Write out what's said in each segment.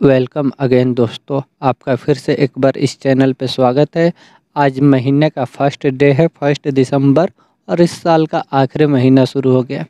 Welcome again दोस्तों, आपका फिर से एक बार इस चैनल पे स्वागत है। आज महीने का फर्स्ट डे है 1 दिसंबर और इस साल का आखिरी महीना शुरू हो गया।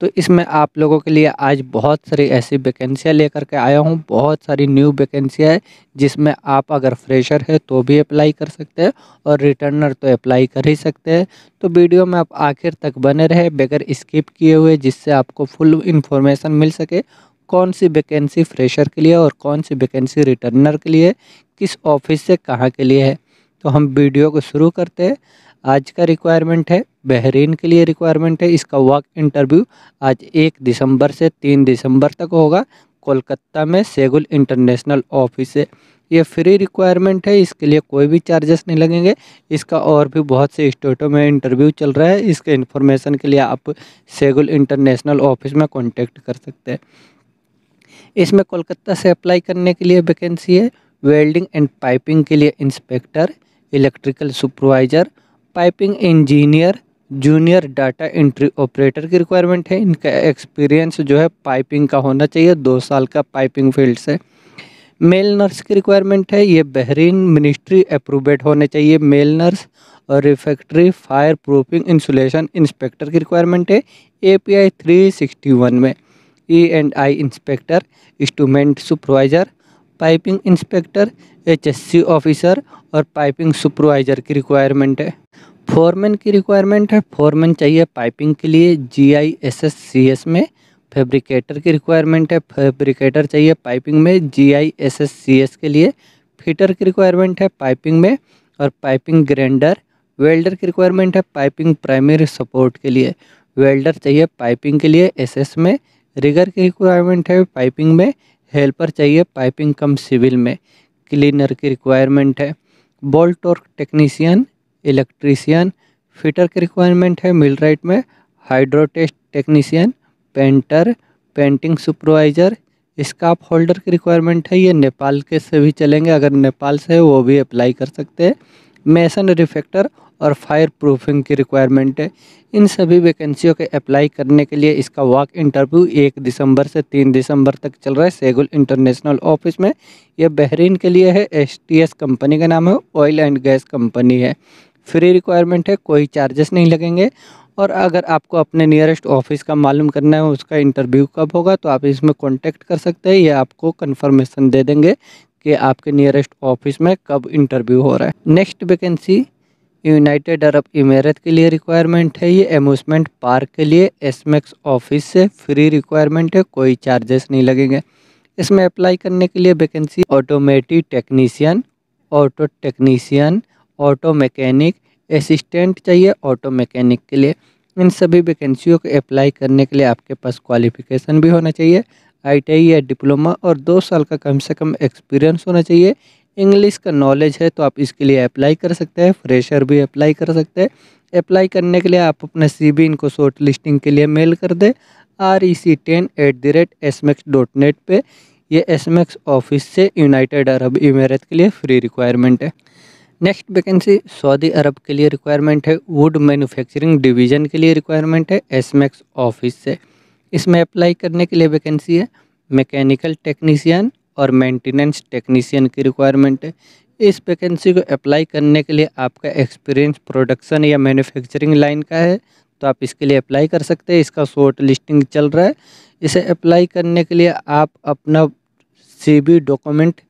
तो इसमें आप लोगों के लिए आज बहुत सारी ऐसी वैकेंसियाँ लेकर के आया हूँ। बहुत सारी न्यू वैकेंसियाँ है जिसमें आप अगर फ्रेशर है तो भी अप्लाई कर सकते हैं और रिटर्नर तो अप्लाई कर ही सकते हैं। तो वीडियो में आप आखिर तक बने रहे बगैर स्किप किए हुए, जिससे आपको फुल इन्फॉर्मेशन मिल सके कौन सी वैकेंसी फ्रेशर के लिए और कौन सी वैकेंसी रिटर्नर के लिए, किस ऑफिस से कहाँ के लिए है। तो हम वीडियो को शुरू करते हैं। आज का रिक्वायरमेंट है बहरीन के लिए रिक्वायरमेंट है। इसका वर्क इंटरव्यू आज 1 दिसंबर से 3 दिसंबर तक होगा कोलकाता में सेगुल इंटरनेशनल ऑफिस से। ये फ्री रिक्वायरमेंट है, इसके लिए कोई भी चार्जेस नहीं लगेंगे। इसका और भी बहुत से स्टेटों में इंटरव्यू चल रहा है। इसके इन्फॉर्मेशन के लिए आप सेगुल इंटरनेशनल ऑफिस में कॉन्टेक्ट कर सकते हैं। इसमें कोलकाता से अप्लाई करने के लिए वैकेंसी है वेल्डिंग एंड पाइपिंग के लिए inspector, electrical supervisor, piping engineer, junior data entry operator की रिक्वायरमेंट है। इनका एक्सपीरियंस जो है पाइपिंग का होना चाहिए, 2 साल का पाइपिंग फील्ड से। मेल नर्स की रिक्वायरमेंट है, ये बहरीन मिनिस्ट्री अप्रूवेड होने चाहिए मेल नर्स। और refractory fire proofing insulation inspector की रिक्वायरमेंट है API 361 में। E&I inspector, instrument supervisor, piping inspector, HSC officer और पाइपिंग सुपरवाइज़र की रिक्वायरमेंट है। फोरमैन की रिक्वायरमेंट है, फोरमैन चाहिए पाइपिंग के लिए GISSCS में। फैब्रिकेटर की रिक्वायरमेंट है, फैब्रिकेटर चाहिए पाइपिंग में GISSCS के लिए। फिटर की रिक्वायरमेंट है पाइपिंग में और पाइपिंग ग्राइंडर। वेल्डर की रिक्वायरमेंट है पाइपिंग प्राइमरी सपोर्ट के लिए, वेल्डर चाहिए पाइपिंग के लिए SS में। रिगर की रिक्वायरमेंट है पाइपिंग में, हेल्पर चाहिए पाइपिंग कम सिविल में। क्लीनर की रिक्वायरमेंट है, बोल्ट और टेक्नीशियन, इलेक्ट्रीशियन। फिटर की रिक्वायरमेंट है मिलराइट में, hydrotest technician, painter, painting supervisor. Scarf holder की रिक्वायरमेंट है, ये नेपाल के से भी चलेंगे, अगर नेपाल से है वो भी अप्लाई कर सकते हैं। मेसन रिफैक्टर और फायर प्रूफिंग की रिक्वायरमेंट है। इन सभी वैकेंसियों के अप्लाई करने के लिए इसका वर्क इंटरव्यू 1 दिसंबर से 3 दिसंबर तक चल रहा है सेगुल इंटरनेशनल ऑफिस में। यह बहरीन के लिए है, STS कंपनी का नाम है, ऑयल एंड गैस कंपनी है। फ्री रिक्वायरमेंट है, कोई चार्जेस नहीं लगेंगे। और अगर आपको अपने नियरेस्ट ऑफिस का मालूम करना है उसका इंटरव्यू कब होगा तो आप इसमें कॉन्टैक्ट कर सकते हैं, ये आपको कन्फर्मेशन दे देंगे कि आपके नियरेस्ट ऑफिस में कब इंटरव्यू हो रहा है। नेक्स्ट वैकेंसी यूनाइटेड अरब इमारात के लिए रिक्वायरमेंट है, ये एम्यूजमेंट पार्क के लिए SMAX ऑफिस से फ्री रिक्वायरमेंट है, कोई चार्जेस नहीं लगेंगे। इसमें अप्लाई करने के लिए vacancy automatic technician, auto technician, auto mechanic, assistant चाहिए ऑटो मैकेनिक के लिए। इन सभी वैकेंसियों को अप्लाई करने के लिए आपके पास क्वालिफिकेशन भी होना चाहिए, ITI या डिप्लोमा और 2 साल का कम से कम एक्सपीरियंस होना चाहिए। इंग्लिश का नॉलेज है तो आप इसके लिए अप्लाई कर सकते हैं, फ्रेशर भी अप्लाई कर सकते हैं। अप्लाई करने के लिए आप अपना CV इनको शॉर्ट लिस्टिंग के लिए मेल कर दें rec10@smax.net पे। ये SMAX ऑफिस से यूनाइटेड अरब इमारात के लिए फ्री रिक्वायरमेंट है। नेक्स्ट वैकेंसी सऊदी अरब के लिए रिक्वायरमेंट है, वुड मैन्युफैक्चरिंग डिवीज़न के लिए रिक्वायरमेंट है SMAX ऑफिस से। इसमें अप्लाई करने के लिए वैकेंसी है मैकेनिकल टेक्नीशियन और मेंटेनेंस टेक्नीशियन की रिक्वायरमेंट है। इस वैकेंसी को अप्लाई करने के लिए आपका एक्सपीरियंस प्रोडक्शन या मैन्युफैक्चरिंग लाइन का है तो आप इसके लिए अप्लाई कर सकते हैं। इसका शॉर्ट लिस्टिंग चल रहा है। इसे अप्लाई करने के लिए आप अपना CV डॉक्यूमेंट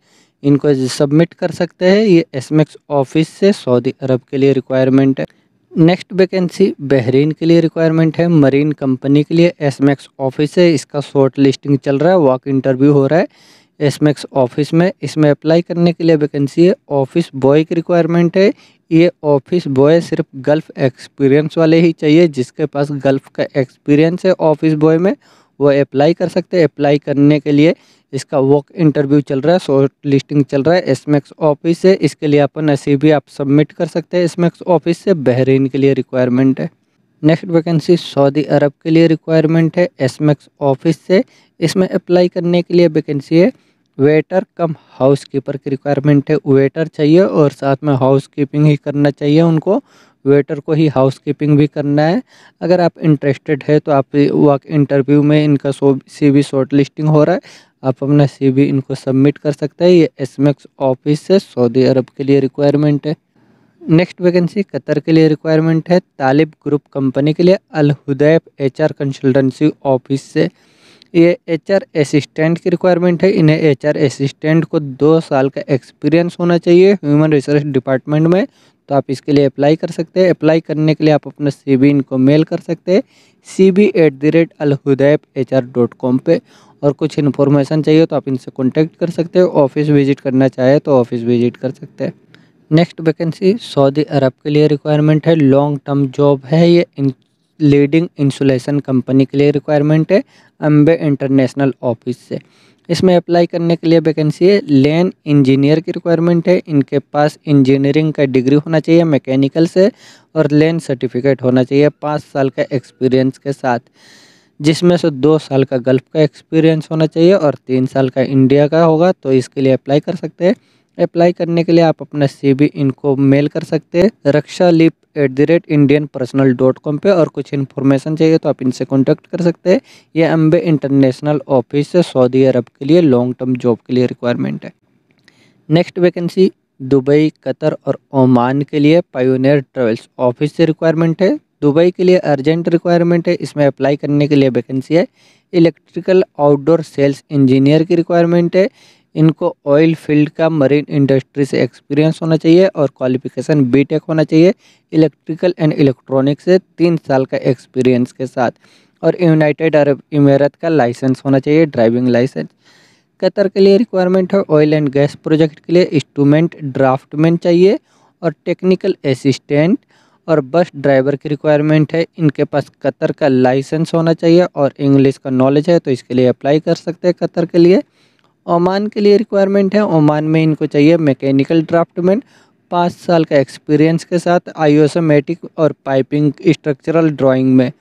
इनको सबमिट कर सकते हैं। ये SMAX ऑफिस से सऊदी अरब के लिए रिक्वायरमेंट है। नेक्स्ट वैकेंसी बहरीन के लिए रिक्वायरमेंट है, मरीन कंपनी के लिए SMAX ऑफिस है। इसका शॉर्ट लिस्टिंग चल रहा है, वॉक इंटरव्यू हो रहा है SMAX ऑफिस में। इसमें अप्लाई करने के लिए वैकेंसी है ऑफिस बॉय की रिक्वायरमेंट है। ये ऑफिस बॉय सिर्फ गल्फ़ एक्सपीरियंस वाले ही चाहिए, जिसके पास गल्फ़ का एक्सपीरियंस है ऑफिस बॉय में वो अप्लाई कर सकते हैं। अप्लाई करने के लिए इसका वॉक इंटरव्यू चल रहा है, शॉर्ट लिस्टिंग चल रहा है SMAX ऑफिस से। इसके लिए अपना CV आप सबमिट कर सकते हैं SMAX ऑफिस से। बहरीन के लिए रिक्वायरमेंट है। नेक्स्ट वैकेंसी सऊदी अरब के लिए रिक्वायरमेंट है SMAX ऑफिस से। इसमें अप्लाई करने के लिए वैकेंसी है वेटर कम हाउस कीपर की रिक्वायरमेंट है। वेटर चाहिए और साथ में हाउस कीपिंग ही करना चाहिए उनको, वेटर को ही हाउस कीपिंग भी करना है। अगर आप इंटरेस्टेड है तो आप वर्क इंटरव्यू में इनका CV शॉर्ट लिस्टिंग हो रहा है। आप अपना CV इनको सबमिट कर सकते हैं। ये SMAX ऑफिस से सऊदी अरब के लिए रिक्वायरमेंट है। नेक्स्ट वैकेंसी कतर के लिए रिक्वायरमेंट है, तालिब ग्रुप कंपनी के लिए अल हुदैफ HR कंसल्टेंसी ऑफिस से। ये HR असिस्टेंट की रिक्वायरमेंट है। इन्हें HR असिस्टेंट को 2 साल का एक्सपीरियंस होना चाहिए ह्यूमन रिसोर्स डिपार्टमेंट में। तो आप इसके लिए अप्लाई कर सकते हैं। अप्लाई करने के लिए आप अपना CV इनको मेल कर सकते हैं cb@alhudaifhr.com पे। और कुछ इन्फॉर्मेशन चाहिए तो आप इनसे कॉन्टैक्ट कर सकते हो। ऑफिस विजिट करना चाहे तो ऑफिस विजिट कर सकते हैं। नेक्स्ट वैकेंसी सऊदी अरब के लिए रिक्वायरमेंट है, लॉन्ग टर्म जॉब है। ये लीडिंग इंसुलेशन कंपनी के लिए रिक्वायरमेंट है, अम्बे इंटरनेशनल ऑफिस से। इसमें अप्लाई करने के लिए वैकेंसी है, लेन इंजीनियर की रिक्वायरमेंट है। इनके पास इंजीनियरिंग का डिग्री होना चाहिए मैकेनिकल से और लेन सर्टिफिकेट होना चाहिए 5 साल का एक्सपीरियंस के साथ, जिसमें से 2 साल का गल्फ का एक्सपीरियंस होना चाहिए और 3 साल का इंडिया का होगा। तो इसके लिए अप्लाई कर सकते हैं। अप्लाई करने के लिए आप अपना CV इनको मेल कर सकते हैं rakshalip@indianpersonal.com पे। और कुछ इन्फॉर्मेशन चाहिए तो आप इनसे कॉन्टैक्ट कर सकते हैं। ये अम्बे इंटरनेशनल ऑफिस से सऊदी अरब के लिए लॉन्ग टर्म जॉब के लिए रिक्वायरमेंट है। नेक्स्ट वैकेंसी दुबई, कतर और ओमान के लिए पायोनियर ट्रेवल्स ऑफिस से रिक्वायरमेंट है। दुबई के लिए अर्जेंट रिक्वायरमेंट है। इसमें अप्लाई करने के लिए वैकेंसी है, इलेक्ट्रिकल आउटडोर सेल्स इंजीनियर की रिक्वायरमेंट है। इनको ऑयल फील्ड का मरीन इंडस्ट्री से एक्सपीरियंस होना चाहिए और क्वालिफिकेशन BTech होना चाहिए इलेक्ट्रिकल एंड इलेक्ट्रॉनिक्स से 3 साल का एक्सपीरियंस के साथ। और यूनाइटेड अरब इमारात का लाइसेंस होना चाहिए, ड्राइविंग लाइसेंस। कतर के लिए रिक्वायरमेंट है, ऑयल एंड गैस प्रोजेक्ट के लिए इंस्ट्रूमेंट ड्राफ्टमैन चाहिए और टेक्निकल असिस्टेंट और बस ड्राइवर की रिक्वायरमेंट है। इनके पास कतर का लाइसेंस होना चाहिए और इंग्लिश का नॉलेज है। तो इसके लिए अप्लाई कर सकते हैं कतर के लिए। ओमान के लिए रिक्वायरमेंट है, ओमान में इनको चाहिए मैकेनिकल ड्राफ्टमैन 5 साल का एक्सपीरियंस के साथ आइसोमेटिक और पाइपिंग स्ट्रक्चरल ड्राइंग में।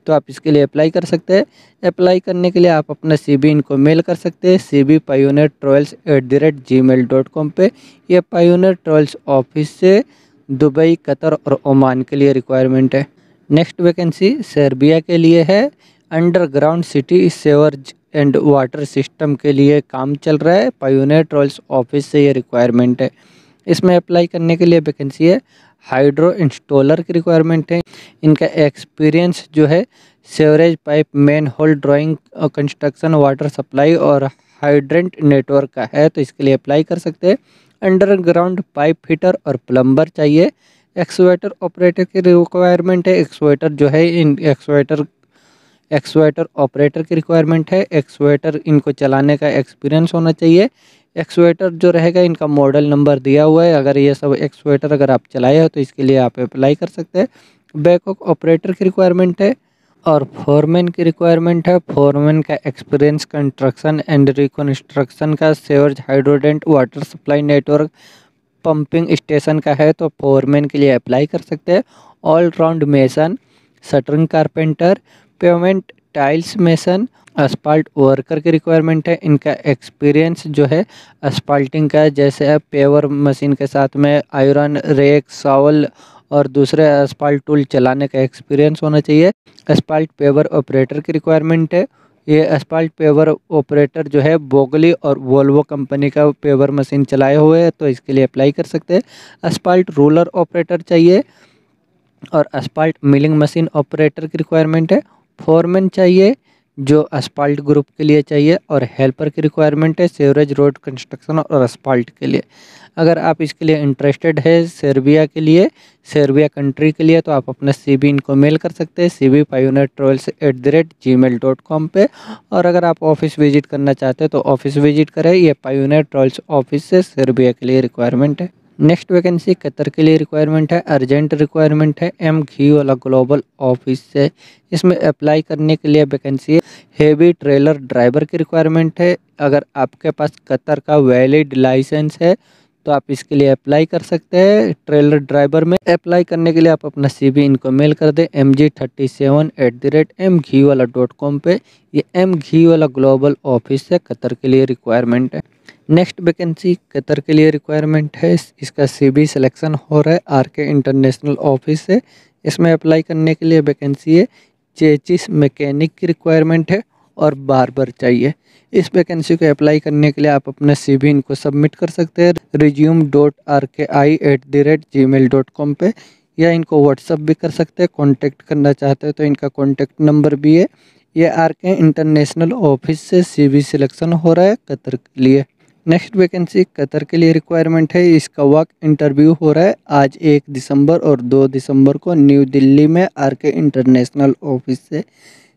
तो आप इसके लिए अप्लाई कर सकते हैं। अप्लाई करने के लिए आप अपना CV इनको मेल कर सकते हैं cbpioneertravels@gmail.com पे। ये पायोनियर ट्रेवल्स ऑफिस से दुबई, कतर और ओमान के लिए रिक्वायरमेंट है। नेक्स्ट वैकेंसी सर्बिया के लिए है, underground city sewerage and water system के लिए काम चल रहा है। पायोनियर ट्रेवल्स ऑफिस से ये रिक्वायरमेंट है। इसमें अप्लाई करने के लिए वैकेंसी है, हाइड्रो इंस्टॉलर की रिक्वायरमेंट है। इनका एक्सपीरियंस जो है sewerage pipe, main whole drawing, construction, water supply और हाइड्रेंट नेटवर्क का है। तो इसके लिए अप्लाई कर सकते हैं। अंडरग्राउंड पाइप फिटर और प्लम्बर चाहिए। एक्सवेटर ऑपरेटर की रिक्वायरमेंट है। एक्सवेटर जो है इन एक्सवेटर ऑपरेटर की रिक्वायरमेंट है। एक्सवेटर इनको चलाने का एक्सपीरियंस होना चाहिए। एक्सवेटर जो रहेगा इनका मॉडल नंबर दिया हुआ है। अगर ये सब एक्सवेटर अगर आप चलाए हो तो इसके लिए आप अप्लाई कर सकते हैं। बैकअप ऑपरेटर की रिक्वायरमेंट है और फोरमैन की रिक्वायरमेंट है। फोरमैन का एक्सपीरियंस कंस्ट्रक्शन एंड रिकंस्ट्रक्शन का, सेवर्ज हाइड्रोडेंट water supply network, pumping station का है। तो फोरमैन के लिए अप्लाई कर सकते हैं। All round mason, shuttering carpenter, payment tiles mason, asphalt worker की रिक्वायरमेंट है। इनका एक्सपीरियंस जो है असफाल्टिंग का, जैसे पेवर मशीन के साथ में आयरन रेक, शावल और दूसरे असफाल्ट टूल चलाने का एक्सपीरियंस होना चाहिए। असफाल्ट पेवर ऑपरेटर की रिक्वायरमेंट है। ये असफाल्ट पेवर ऑपरेटर जो है बोगली और वोल्वो कंपनी का पेवर मशीन चलाए हुए हैं। तो इसके लिए अप्लाई कर सकते हैं। असफाल्ट रोलर ऑपरेटर चाहिए और असफाल्ट मिलिंग मशीन ऑपरेटर की रिक्वायरमेंट है। फोरमैन चाहिए जो असफाल्ट ग्रुप के लिए चाहिए और हेल्पर की रिक्वायरमेंट है सेवरेज रोड कंस्ट्रक्शन और असफाल्ट के लिए। अगर आप इसके लिए इंटरेस्टेड है सर्बिया के लिए, सर्बिया कंट्री के लिए, तो आप अपना CV इनको मेल कर सकते हैं cbpioneertravels@gmail.com पे। और अगर आप ऑफिस विजिट करना चाहते हैं तो ऑफिस विजिट करें। ये पायोनियर ट्रेवल्स ऑफिस से सर्बिया के लिए रिक्वायरमेंट है। नेक्स्ट वैकेंसी कतर के लिए रिक्वायरमेंट है, अर्जेंट रिक्वायरमेंट है, घी वाला ग्लोबल ऑफिस से। इसमें अप्लाई करने के लिए वैकेंसी है, हेवी ट्रेलर ड्राइवर की रिक्वायरमेंट है। अगर आपके पास कतर का वैलिड लाइसेंस है तो आप इसके लिए अप्लाई कर सकते हैं। ट्रेलर ड्राइवर में अप्लाई करने के लिए आप अपना CV इनको मेल कर दें mg37@mghiwala.com पे। ये mghiwala ग्लोबल ऑफिस से कतर के लिए रिक्वायरमेंट है। नेक्स्ट वैकेंसी कतर के लिए रिक्वायरमेंट है, इसका CV सिलेक्शन हो रहा है RK इंटरनेशनल ऑफिस से। इसमें अप्लाई करने के लिए वैकेंसी है, चेचिस मैकेनिक की रिक्वायरमेंट है, और बार्बर चाहिए। इस वैकेंसी को अप्लाई करने के लिए आप अपना CV इनको सबमिट कर सकते हैं resume.rki@gmail.com पे, या इनको व्हाट्सअप भी कर सकते हैं। कॉन्टैक्ट करना चाहते हैं तो इनका कॉन्टैक्ट नंबर भी है। ये RK इंटरनेशनल ऑफिस से CV सिलेक्शन हो रहा है कतर के लिए। नेक्स्ट वैकेंसी कतर के लिए रिक्वायरमेंट है। इसका वर्क इंटरव्यू हो रहा है आज 1 दिसंबर और 2 दिसंबर को न्यू दिल्ली में RK इंटरनेशनल ऑफिस से।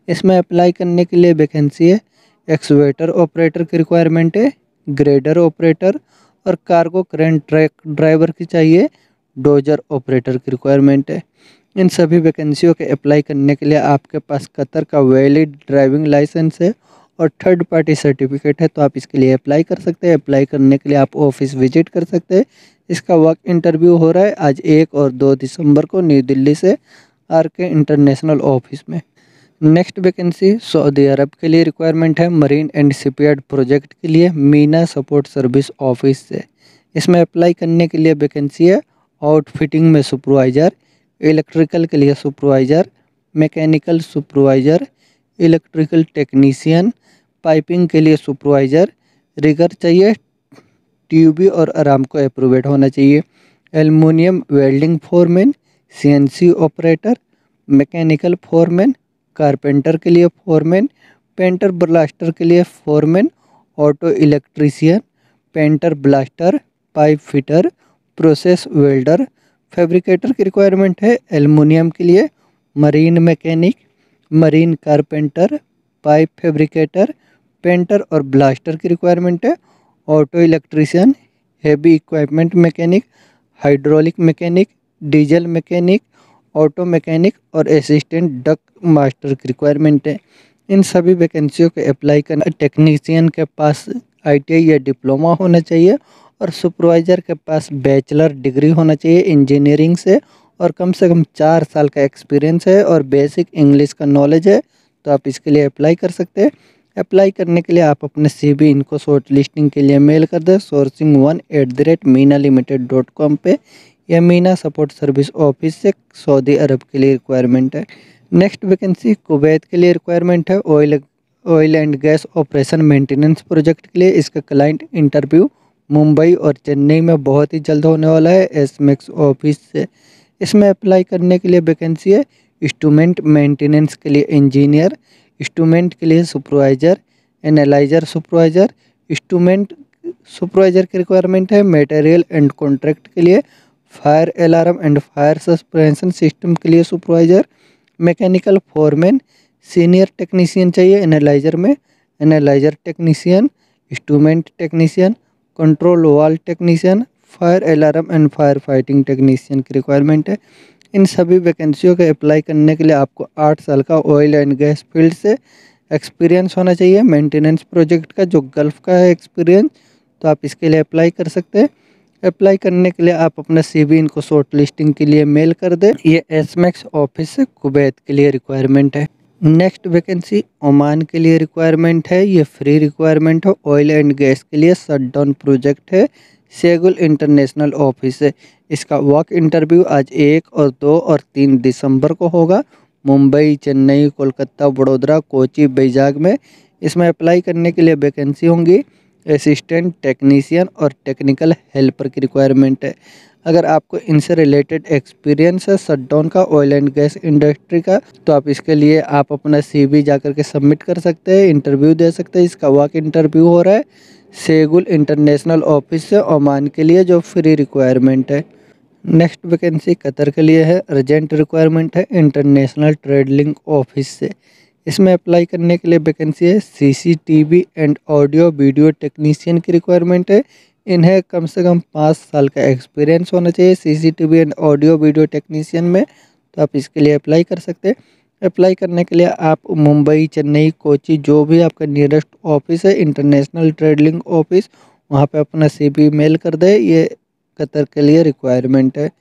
इसमें अप्लाई करने के लिए वैकेंसी है। एक्सवेटर ऑपरेटर की रिक्वायरमेंट है, ग्रेडर ऑपरेटर और कार्गो क्रेन ट्रक ड्राइवर की चाहिए, डोजर ऑपरेटर की रिक्वायरमेंट है। इन सभी वैकेंसियों के अप्लाई करने के लिए आपके पास कतर का वैलिड ड्राइविंग लाइसेंस है और थर्ड पार्टी सर्टिफिकेट है, तो आप इसके लिए अप्लाई कर सकते हैं। अप्लाई करने के लिए आप ऑफिस विजिट कर सकते हैं। इसका वर्क इंटरव्यू हो रहा है आज 1 और 2 दिसंबर को न्यू दिल्ली से RK इंटरनेशनल ऑफिस में। नेक्स्ट वैकेंसी सऊदी अरब के लिए रिक्वायरमेंट है। मरीन एंड शिपयार्ड प्रोजेक्ट के लिए मीना सपोर्ट सर्विस ऑफिस से। इसमें अप्लाई करने के लिए वैकेंसी है आउटफिटिंग में सुपरवाइज़र, इलेक्ट्रिकल के लिए supervisor, mechanical supervisor, electrical technician, piping के लिए सुपरवाइज़र, रिगर चाहिए, ट्यूबी और आरामको अप्रूवेड होना चाहिए, aluminium welding foreman, CNC operator, mechanical foreman, carpenter के लिए फोरमैन, पेंटर ब्लास्टर के लिए foreman, auto electrician, painter blaster, pipe fitter, process welder, fabricator की रिक्वायरमेंट है। एल्युमिनियम के लिए marine mechanic, marine carpenter, pipe fabricator, painter और ब्लास्टर की रिक्वायरमेंट है। Auto electrician, heavy equipment mechanic, hydraulic mechanic, diesel mechanic, auto mechanic और assistant duck master की requirement है। इन सभी वैकेंसियों के अप्लाई करना टेक्नीशियन के पास ITI या डिप्लोमा होना चाहिए और सुपरवाइज़र के पास बैचलर डिग्री होना चाहिए इंजीनियरिंग से और कम से कम 4 साल का एक्सपीरियंस है और बेसिक इंग्लिश का नॉलेज है, तो आप इसके लिए अप्लाई कर सकते हैं। अप्लाई करने के लिए आप अपने CV इनको शॉर्ट लिस्टिंग के लिए मेल कर दें sourcing1@minaLimited.com पे। यह मीना सपोर्ट सर्विस ऑफिस से सऊदी अरब के लिए रिक्वायरमेंट है। नेक्स्ट वैकेंसी कुवैत के लिए रिक्वायरमेंट है oil and gas operation maintenance project के लिए। इसका क्लाइंट इंटरव्यू मुंबई और चेन्नई में बहुत ही जल्द होने वाला है SMAX ऑफिस से। इसमें अप्लाई करने के लिए वैकेंसी है इंस्ट्रूमेंट मेंटेनेंस के लिए इंजीनियर, इंस्ट्रूमेंट के लिए supervisor, analyser supervisor, instrument supervisor की रिक्वायरमेंट है। मटेरियल एंड कॉन्ट्रैक्ट के लिए fire alarm and fire suspension system के लिए supervisor, mechanical foreman, senior technician चाहिए एनालाइजर में, analyser technician, instrument technician, control valve technician, fire alarm and fire fighting technician की requirement है। इन सभी वैकेंसियों के अप्लाई करने के लिए आपको 8 साल का ऑयल एंड गैस फील्ड से एक्सपीरियंस होना चाहिए मेंटेनेंस प्रोजेक्ट का, जो गल्फ़ का है एक्सपीरियंस, तो आप इसके लिए अप्लाई कर सकते हैं। अप्लाई करने के लिए आप अपना CV इनको शॉर्ट लिस्टिंग के लिए मेल कर दें। ये SMAX ऑफिस से कुवैत के लिए रिक्वायरमेंट है। नेक्स्ट वैकेंसी ओमान के लिए रिक्वायरमेंट है। ये फ्री रिक्वायरमेंट है, ऑयल एंड गैस के लिए शटडाउन प्रोजेक्ट है, शेगुल इंटरनेशनल ऑफिस है। इसका वर्क इंटरव्यू आज 1 और 2 और 3 दिसंबर को होगा मुंबई, चेन्नई, कोलकाता, वडोदरा, कोची, बैजाग में। इसमें अप्लाई करने के लिए वैकेंसी होंगी असिस्टेंट टेक्नीशियन और टेक्निकल हेल्पर की रिक्वायरमेंट है। अगर आपको इनसे रिलेटेड एक्सपीरियंस है शटडाउन का, ऑयल एंड गैस इंडस्ट्री का, तो आप इसके लिए आप अपना CV जाकर के सबमिट कर सकते हैं, इंटरव्यू दे सकते हैं। इसका वर्क इंटरव्यू हो रहा है शेगुल इंटरनेशनल ऑफिस से ओमान के लिए, जो फ्री रिक्वायरमेंट है। नेक्स्ट वैकेंसी कतर के लिए है, अर्जेंट रिक्वायरमेंट है इंटरनेशनल ट्रेड लिंक ऑफिस से। इसमें अप्लाई करने के लिए वैकेंसी है CCTV and audio video technician की रिक्वायरमेंट है। इन्हें कम से कम 5 साल का एक्सपीरियंस होना चाहिए CCTV and audio video technician में, तो आप इसके लिए अप्लाई कर सकते हैं। अप्लाई करने के लिए आप मुंबई, चेन्नई, कोची, जो भी आपका नियरेस्ट ऑफिस है इंटरनेशनल ट्रेड लिंक ऑफिस, वहाँ पे अपना CV मेल कर दें। ये कतर के लिए रिक्वायरमेंट है।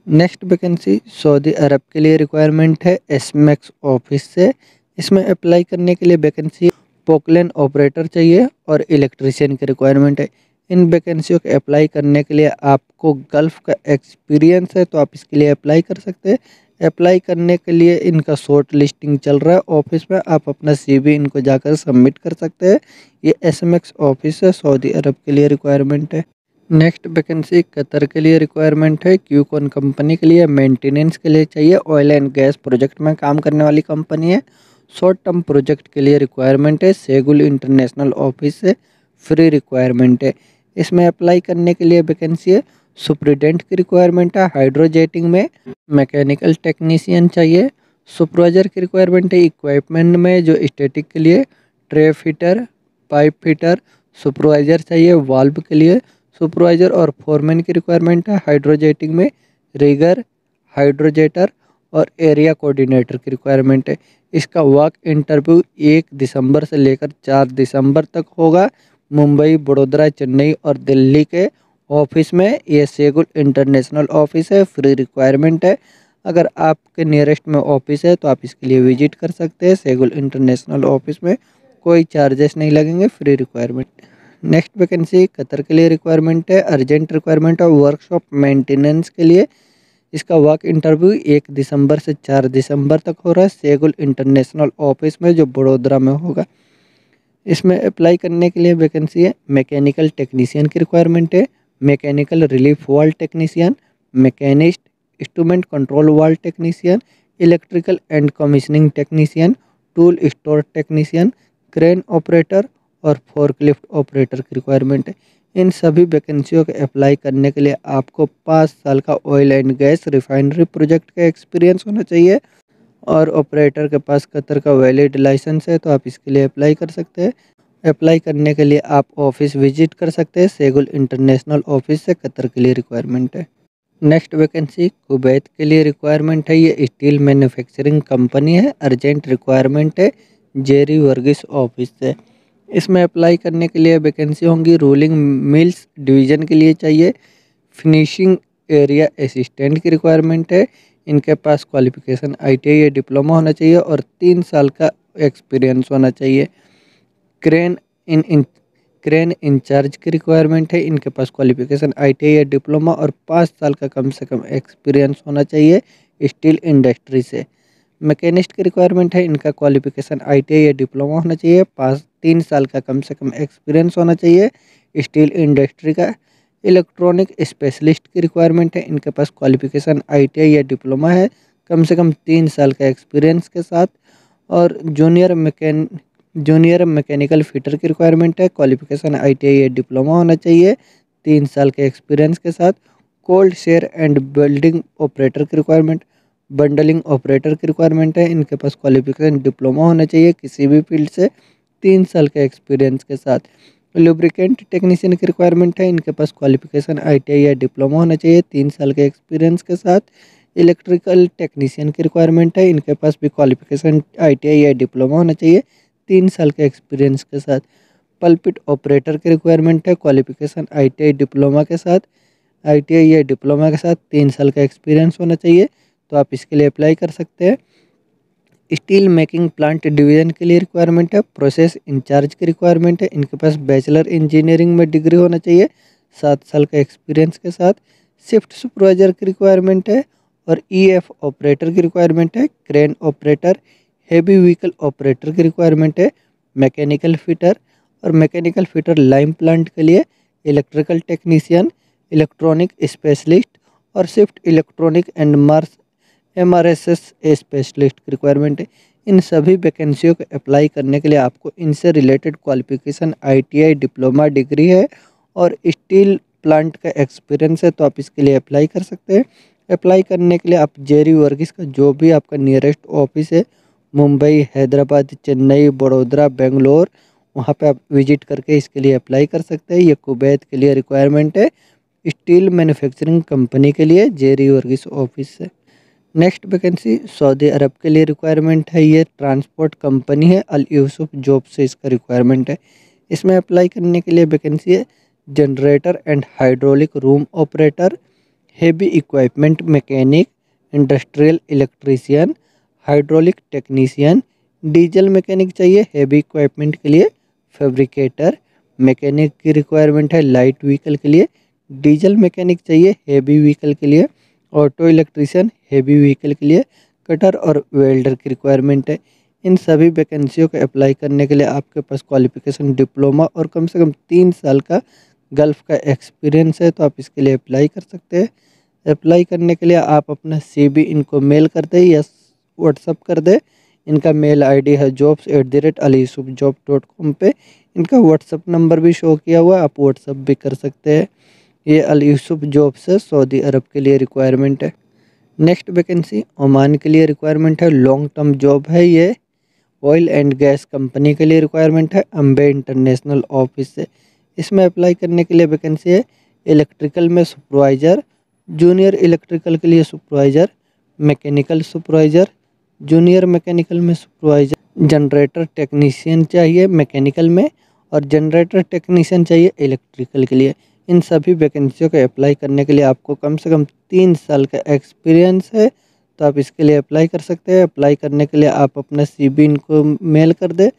नेक्स्ट वैकेंसी सऊदी अरब के लिए रिक्वायरमेंट है SMAX ऑफिस से। इसमें अप्लाई करने के लिए वैकेंसी पोकलेन ऑपरेटर चाहिए और इलेक्ट्रीशियन की रिक्वायरमेंट है। इन वैकेंसियों को अप्लाई करने के लिए आपको गल्फ का एक्सपीरियंस है तो आप इसके लिए अप्लाई कर सकते हैं। अप्लाई करने के लिए इनका शॉर्ट लिस्टिंग चल रहा है ऑफिस में, आप अपना CV इनको जाकर सबमिट कर सकते हैं। ये SMX ऑफिस है, सऊदी अरब के लिए रिक्वायरमेंट है। नेक्स्ट वैकेंसी कतर के लिए रिक्वायरमेंट है। क्यूकॉन कंपनी के लिए मेंटेनेंस के लिए चाहिए। ऑयल एंड गैस प्रोजेक्ट में काम करने वाली कंपनी है। शॉर्ट टर्म प्रोजेक्ट के लिए रिक्वायरमेंट है। सेगुल इंटरनेशनल ऑफिस से फ्री रिक्वायरमेंट है। इसमें अप्लाई करने के लिए वैकेंसी है। सुपरिटेंडेंट की रिक्वायरमेंट है हाइड्रोजेटिंग में। मैकेनिकल टेक्नीशियन चाहिए। सुपरवाइजर की रिक्वायरमेंट है इक्विपमेंट में, जो स्टैटिक के लिए tray fitter, pipe fitter. Supervisor चाहिए वाल्व के लिए। सुपरवाइजर और फोरमैन की रिक्वायरमेंट है हाइड्रोजेटिंग में। रिगर, हाइड्रोजेटर और एरिया कोऑर्डिनेटर की रिक्वायरमेंट है। इसका वॉक इंटरव्यू 1 दिसंबर से लेकर 4 दिसंबर तक होगा। मुंबई, बड़ोदरा, चेन्नई और दिल्ली के ऑफिस में। ये सेगुल इंटरनेशनल ऑफिस है, फ्री रिक्वायरमेंट है। अगर आपके नियरेस्ट में ऑफिस है तो आप इसके लिए विजिट कर सकते हैं। सेगुल इंटरनेशनल ऑफिस में कोई चार्जेस नहीं लगेंगे, free requirement. Next vacancy Qatar के लिए रिक्वायरमेंट है। अर्जेंट रिक्वायरमेंट है वर्कशॉप मेंटेनेंस के लिए। इसका वॉक इंटरव्यू 1 दिसंबर से 4 दिसंबर तक हो रहा है सेगुल इंटरनेशनल ऑफिस में, जो बड़ोदरा में होगा। इसमें अप्लाई करने के लिए वैकेंसी है। मैकेनिकल टेक्नीशियन की रिक्वायरमेंट है। मैकेनिकल रिलीफ वाल technician, machinist, instrument control valve technician, electrical and commissioning technician, tool store technician, crane operator और फोर्कलिफ्ट ऑपरेटर की रिक्वायरमेंट है। इन सभी वैकेंसियों के अप्लाई करने के लिए आपको 5 साल का oil and gas refinery project का एक्सपीरियंस होना चाहिए और ऑपरेटर के पास कतर का वैलिड लाइसेंस है तो आप इसके लिए अप्लाई कर सकते हैं। अप्लाई करने के लिए आप ऑफिस विजिट कर सकते हैं। सेगुल इंटरनेशनल ऑफिस से कतर के लिए रिक्वायरमेंट है। नेक्स्ट वैकेंसी कुवैत के लिए रिक्वायरमेंट है। ये स्टील मैन्युफैक्चरिंग कंपनी है। अर्जेंट रिक्वायरमेंट है जेरी वर्गीस ऑफिस से। इसमें अप्लाई करने के लिए वैकेंसी होंगी। रोलिंग मिल्स डिवीज़न के लिए चाहिए। फिनिशिंग एरिया असिस्टेंट की रिक्वायरमेंट है। इनके पास क्वालिफिकेशन ITI या डिप्लोमा होना चाहिए और 3 साल का एक्सपीरियंस होना चाहिए। क्रेन क्रेन इंचार्ज की रिक्वायरमेंट है। इनके पास क्वालिफिकेशन ITI या डिप्लोमा और 5 साल का कम से कम एक्सपीरियंस होना चाहिए स्टील इंडस्ट्री से। मैकेनिस्ट की रिक्वायरमेंट है। इनका क्वालिफिकेशन ITI या डिप्लोमा होना चाहिए, 3 साल का कम से कम एक्सपीरियंस होना चाहिए स्टील इंडस्ट्री का। इलेक्ट्रॉनिक स्पेशलिस्ट की रिक्वायरमेंट है। इनके पास क्वालिफिकेशन ITI या डिप्लोमा है, कम से कम 3 साल का एक्सपीरियंस के साथ। और जूनियर मैकेनिकल फिटर की रिक्वायरमेंट है। क्वालिफिकेशन ITI या डिप्लोमा होना चाहिए, 3 साल के एक्सपीरियंस के साथ। Cold share and building operator की रिक्वायरमेंट, बंडलिंग ऑपरेटर की रिक्वायरमेंट है। इनके पास क्वालिफिकेशन डिप्लोमा होना चाहिए किसी भी फील्ड से, 3 साल के एक्सपीरियंस के साथ। लुब्रिकेंट टेक्नीशियन की रिक्वायरमेंट है। इनके पास क्वालिफिकेशन ITI या डिप्लोमा होना चाहिए, 3 साल के एक्सपीरियंस के साथ। इलेक्ट्रिकल टेक्नीशियन की रिक्वायरमेंट है। इनके पास भी क्वालिफिकेशन ITI या डिप्लोमा होना चाहिए, 3 साल के एक्सपीरियंस के साथ। पल्पिट ऑपरेटर की रिक्वायरमेंट है। क्वालिफिकेशन ITI डिप्लोमा के साथ, ITI या डिप्लोमा के साथ 3 साल का एक्सपीरियंस होना चाहिए तो आप इसके लिए अप्लाई कर सकते हैं। स्टील मेकिंग प्लांट डिवीजन के लिए रिक्वायरमेंट है। प्रोसेस इंचार्ज की रिक्वायरमेंट है। इनके पास बैचलर इंजीनियरिंग में डिग्री होना चाहिए, 7 साल का एक्सपीरियंस के साथ। शिफ्ट सुपरवाइजर की रिक्वायरमेंट है और EF ऑपरेटर की रिक्वायरमेंट है। Crane operator, heavy vehicle operator की रिक्वायरमेंट है। मैकेनिकल फिटर और मैकेनिकल फिटर लाइम प्लांट के लिए इलेक्ट्रिकल टेक्नीशियन, इलेक्ट्रॉनिक स्पेशलिस्ट और shift electronic and MRSS specialist की रिक्वायरमेंट है। इन सभी वैकेंसियों को अप्लाई करने के लिए आपको इनसे related qualification ITI diploma degree है और स्टील प्लांट का एक्सपीरियंस है तो आप इसके लिए अप्लाई कर सकते हैं। अप्लाई करने के लिए आप जेरी वर्गीस का जो भी आपका नियरेस्ट ऑफिस है, मुंबई, हैदराबाद, चेन्नई, बड़ोदरा, बेंगलोर, वहाँ पे आप विजिट करके इसके लिए अप्लाई कर सकते हैं। ये कुवैत के लिए रिक्वायरमेंट है, स्टील मैन्युफैक्चरिंग कंपनी के लिए जेरी वर्गीस ऑफिस से। नेक्स्ट वैकेंसी सऊदी अरब के लिए रिक्वायरमेंट है। ये ट्रांसपोर्ट कंपनी है, अल यूसुफ जॉब से इसका रिक्वायरमेंट है। इसमें अप्लाई करने के लिए वैकेंसी है generator and hydraulic room operator, heavy equipment mechanic, industrial electrician, hydraulic technician, diesel mechanic चाहिए हेवी इक्विपमेंट के लिए, फैब्रिकेटर, मैकेनिक की रिक्वायरमेंट है लाइट व्हीकल के लिए, डीजल मैकेनिक चाहिए हेवी व्हीकल के लिए, ऑटो इलेक्ट्रीशियन हेवी व्हीकल के लिए, कटर और वेल्डर की रिक्वायरमेंट है। इन सभी वैकेंसियों को अप्लाई करने के लिए आपके पास क्वालिफिकेशन डिप्लोमा और कम से कम 3 साल का गल्फ का एक्सपीरियंस है, तो आप इसके लिए अप्लाई कर सकते हैं। अप्लाई करने के लिए आप अपना CV इनको मेल कर दें या व्हाट्सअप कर दें। इनका मेल ID है jobs@aliyusufjobs.com पे। इनका व्हाट्सअप नंबर भी शो किया हुआ है, आप व्हाट्सअप भी कर सकते हैं। ये अल यूसुफ जॉब से सऊदी अरब के लिए रिक्वायरमेंट है। नेक्स्ट वैकेंसी ओमान के लिए रिक्वायरमेंट है, लॉन्ग टर्म जॉब है ये। ऑयल एंड गैस कंपनी के लिए रिक्वायरमेंट है, अम्बे इंटरनेशनल ऑफिस से। इसमें अप्लाई करने के लिए वैकेंसी है इलेक्ट्रिकल में सुपरवाइज़र, जूनियर इलेक्ट्रिकल के लिए supervisor, mechanical supervisor, junior mechanical में सुपरवाइज़र, जनरेटर टेक्नीशियन चाहिए मैकेनिकल में और जनरेटर टेक्नीशियन चाहिए इलेक्ट्रिकल के लिए। इन सभी वैकेंसियों को अप्लाई करने के लिए आपको कम से कम 3 साल का एक्सपीरियंस है, तो आप इसके लिए अप्लाई कर सकते हैं। अप्लाई करने के लिए आप अपना CV इनको मेल कर दें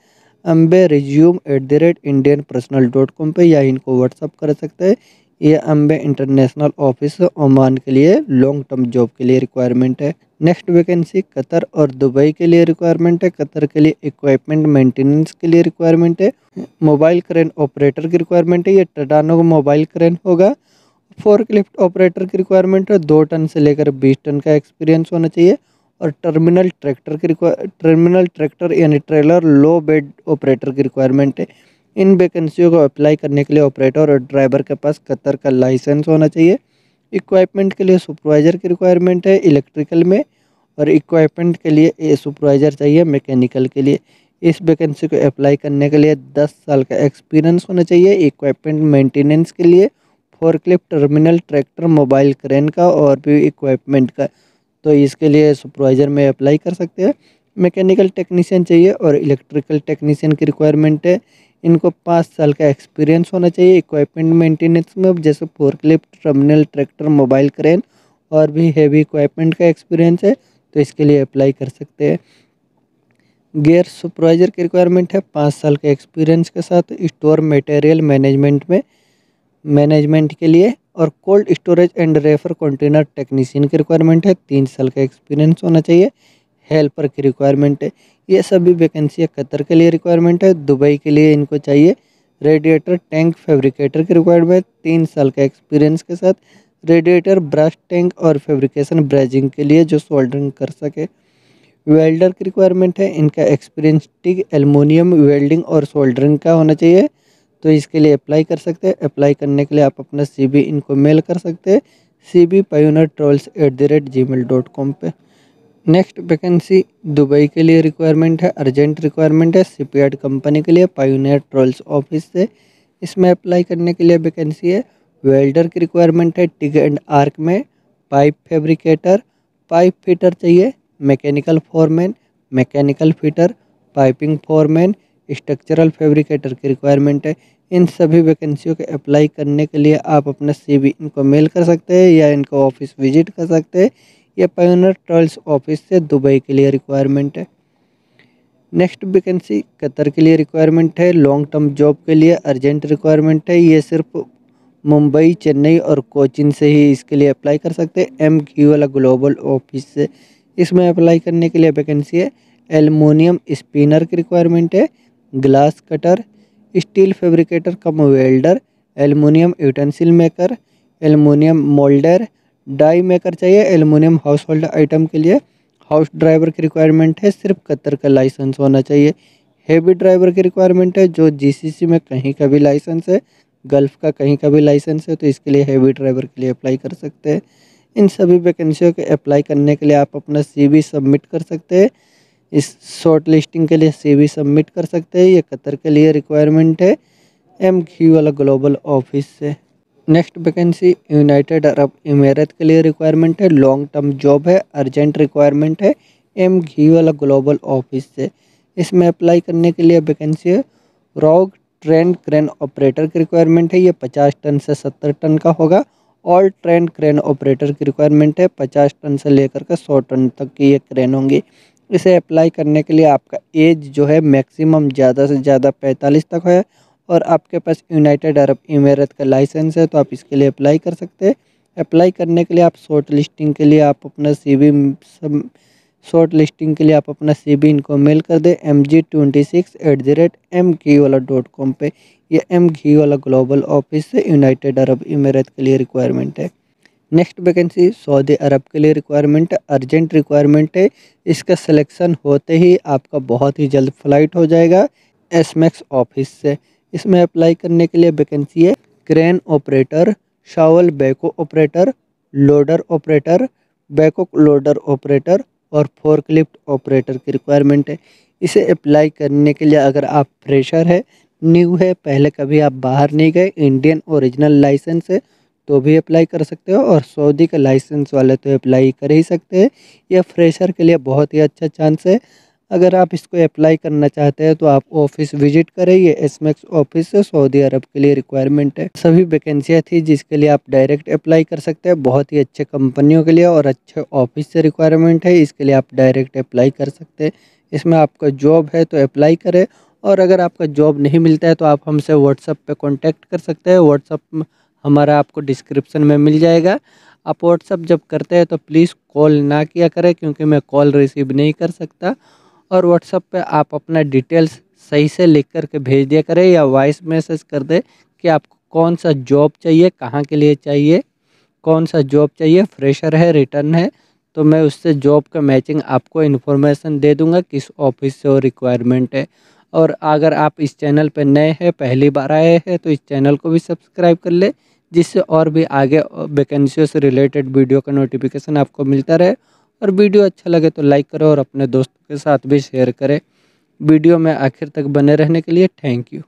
amberesume@indianpersonal.com पे, या इनको व्हाट्सअप कर सकते हैं। ये अम्बे इंटरनेशनल ऑफिस ओमान के लिए लॉन्ग टर्म जॉब के लिए रिक्वायरमेंट है। नेक्स्ट वैकेंसी कतर और दुबई के लिए रिक्वायरमेंट है। कतर के लिए इक्विपमेंट मेंटेनेंस के लिए रिक्वायरमेंट है। मोबाइल क्रेन ऑपरेटर की रिक्वायरमेंट है, ये टडानो मोबाइल क्रेन होगा। फोर्कलिफ्ट ऑपरेटर की रिक्वायरमेंट है, 2 टन से लेकर 20 टन का एक्सपीरियंस होना चाहिए। और टर्मिनल ट्रैक्टर यानी ट्रेलर लो बेड ऑपरेटर की रिक्वायरमेंट है। इन वैकेंसियों को अप्लाई करने के लिए ऑपरेटर और ड्राइवर के पास कतर का लाइसेंस होना चाहिए। इक्विपमेंट के लिए सुपरवाइज़र की रिक्वायरमेंट है इलेक्ट्रिकल में, और इक्विपमेंट के लिए सुपरवाइज़र चाहिए मैकेनिकल के लिए। इस वैकेंसी को अप्लाई करने के लिए 10 साल का एक्सपीरियंस होना चाहिए इक्विपमेंट मेंटेनेंस के लिए, forklift, terminal tractor, mobile crane का और भी इक्विपमेंट का, तो इसके लिए सुपरवाइज़र में अप्लाई कर सकते हैं। मैकेनिकल टेक्नीशियन चाहिए और इलेक्ट्रिकल टेक्नीशियन की रिक्वायरमेंट है। इनको 5 साल का एक्सपीरियंस होना चाहिए इक्विपमेंट मेंटेनेंस में, जैसे forklift, terminal tractor, mobile crane और भी हैवी इक्विपमेंट का एक्सपीरियंस है, तो इसके लिए अप्लाई कर सकते हैं। गेयर सुपरवाइज़र की रिक्वायरमेंट है 5 साल के एक्सपीरियंस के साथ स्टोर मटेरियल मैनेजमेंट के लिए, और cold storage and refer container technician की रिक्वायरमेंट है, 3 साल का एक्सपीरियंस होना चाहिए। हेल्पर की रिक्वायरमेंट है। ये सभी वैकेंसी कतर के लिए रिक्वायरमेंट है। दुबई के लिए इनको चाहिए रेडिएटर टैंक फैब्रिकेटर की रिक्वायरमेंट, 3 साल का एक्सपीरियंस के साथ। रेडिएटर ब्रश टैंक और फैब्रिकेशन ब्रेजिंग के लिए जो सोल्डरिंग कर सके। वेल्डर की रिक्वायरमेंट है, इनका एक्सपीरियंस टिग एल्युमिनियम वेल्डिंग और सोल्डरिंग का होना चाहिए, तो इसके लिए अप्लाई कर सकते हैं। अप्लाई करने के लिए आप अपना CV इनको मेल कर सकते हैं cvpioneertrolls@gmail.com पे। नेक्स्ट वैकेंसी दुबई के लिए रिक्वायरमेंट है, अर्जेंट रिक्वायरमेंट है शिपयार्ड कंपनी के लिए, पायोनियर ट्रोल्स ऑफिस से। इसमें अप्लाई करने के लिए वैकेंसी है वेल्डर की रिक्वायरमेंट है टिग एंड आर्क में, पाइप फैब्रिकेटर, पाइप फिटर चाहिए, mechanical foreman, mechanical fitter, piping foreman, structural fabricator की रिक्वायरमेंट है। इन सभी वैकेंसियों के अप्लाई करने के लिए आप अपना CV इनको मेल कर सकते हैं या इनको ऑफिस विजिट कर सकते हैं। ये पायोनियर ट्रोल्स ऑफिस से दुबई के लिए रिक्वायरमेंट है। नेक्स्ट वैकेंसी कतर के लिए रिक्वायरमेंट है, लॉन्ग टर्म जॉब के लिए अर्जेंट रिक्वायरमेंट है। ये सिर्फ मुंबई, चेन्नई और कोचीन से ही इसके लिए अप्लाई कर सकते हैं, MQ वाला ग्लोबल ऑफिस से। इसमें अप्लाई करने के लिए वैकेंसी है एल्युमिनियम स्पिनर की रिक्वायरमेंट है, glass cutter, steel fabricator cum welder, aluminium utensil maker, aluminium moulder, die maker चाहिए एल्युमिनियम हाउस होल्ड आइटम के लिए। हाउस ड्राइवर की रिक्वायरमेंट है, सिर्फ कतर का लाइसेंस होना चाहिए। हेवी ड्राइवर की रिक्वायरमेंट है, जो GCC में कहीं का भी लाइसेंस है, गल्फ़ का कहीं का भी लाइसेंस है, तो इसके लिए हेवी ड्राइवर के लिए अप्लाई कर सकते हैं। इन सभी वैकेंसियों के अप्लाई करने के लिए आप अपना CV सबमिट कर सकते हैं। इस शॉर्ट लिस्टिंग के लिए CV सबमिट कर सकते हैं। ये कतर के लिए रिक्वायरमेंट है, MQ वाला ग्लोबल ऑफिस से। नेक्स्ट वैकेंसी यूनाइटेड अरब इमारात के लिए रिक्वायरमेंट है, लॉन्ग टर्म जॉब है, अर्जेंट रिक्वायरमेंट है, MQ वाला ग्लोबल ऑफिस से। इसमें अप्लाई करने के लिए वैकेंसी है रॉग ट्रेन क्रेन ऑपरेटर की रिक्वायरमेंट है, ये 50 टन से 70 टन का होगा। ऑल ट्रेन क्रेन ऑपरेटर की रिक्वायरमेंट है, 50 टन से लेकर के 100 टन तक की ये क्रेन होंगी। इसे अप्लाई करने के लिए आपका एज जो है मैक्सिमम ज़्यादा से ज़्यादा 45 तक है, और आपके पास यूनाइटेड अरब इमारात का लाइसेंस है तो आप इसके लिए अप्लाई कर सकते हैं। अप्लाई करने के लिए आप शॉर्ट लिस्टिंग के लिए आप अपना CV इनको मेल कर दें mg26@mghewala.com पे। ये mghewala ग्लोबल ऑफिस से यूनाइटेड अरब इमारात के लिए रिक्वायरमेंट है। नेक्स्ट वैकेंसी सऊदी अरब के लिए रिक्वायरमेंट है, अर्जेंट रिक्वायरमेंट है। इसका सिलेक्शन होते ही आपका बहुत ही जल्द फ्लाइट हो जाएगा एसमैक्स ऑफिस से। इसमें अप्लाई करने के लिए वैकेंसी है क्रेन ऑपरेटर, शावल बैको ऑपरेटर, लोडर ऑपरेटर, बैको लोडर ऑपरेटर और फोर्कलिफ्ट ऑपरेटर की रिक्वायरमेंट है। इसे अप्लाई करने के लिए अगर आप फ्रेशर है, न्यू है, पहले कभी आप बाहर नहीं गए, इंडियन ओरिजिनल लाइसेंस है तो भी अप्लाई कर सकते हो और सऊदी का लाइसेंस वाले तो अप्लाई कर ही सकते हैं। यह फ्रेशर के लिए बहुत ही अच्छा चांस है। अगर आप इसको अप्लाई करना चाहते हैं तो आप ऑफिस विजिट करें। ये एसमैक्स ऑफिस से सऊदी अरब के लिए रिक्वायरमेंट है। सभी वैकेंसियाँ थी जिसके लिए आप डायरेक्ट अप्लाई कर सकते हैं। बहुत ही अच्छे कंपनियों के लिए और अच्छे ऑफिस से रिक्वायरमेंट है, इसके लिए आप डायरेक्ट अप्लाई कर सकते हैं। इसमें आपका जॉब है तो अप्लाई करें और अगर आपका जॉब नहीं मिलता है तो आप हमसे व्हाट्सएप पे कांटेक्ट कर सकते हैं। व्हाट्सएप हमारा आपको डिस्क्रिप्शन में मिल जाएगा। आप व्हाट्सएप जब करते हैं तो प्लीज़ कॉल ना किया करें क्योंकि मैं कॉल रिसीव नहीं कर सकता। और व्हाट्सएप पे आप अपना डिटेल्स सही से लिख कर के भेज दिया करें या वॉइस मैसेज कर दें कि आपको कौन सा जॉब चाहिए, कहाँ के लिए चाहिए, कौन सा जॉब चाहिए, फ्रेशर है, रिटर्न है, तो मैं उससे जॉब का मैचिंग आपको इन्फॉर्मेशन दे दूंगा किस ऑफिस से और रिक्वायरमेंट है। और अगर आप इस चैनल पर नए हैं, पहली बार आए हैं तो इस चैनल को भी सब्सक्राइब कर ले जिससे और भी आगे वैकेंसियों से रिलेटेड वीडियो का नोटिफिकेशन आपको मिलता रहे। और वीडियो अच्छा लगे तो लाइक करो और अपने दोस्तों के साथ भी शेयर करें। वीडियो में आखिर तक बने रहने के लिए थैंक यू।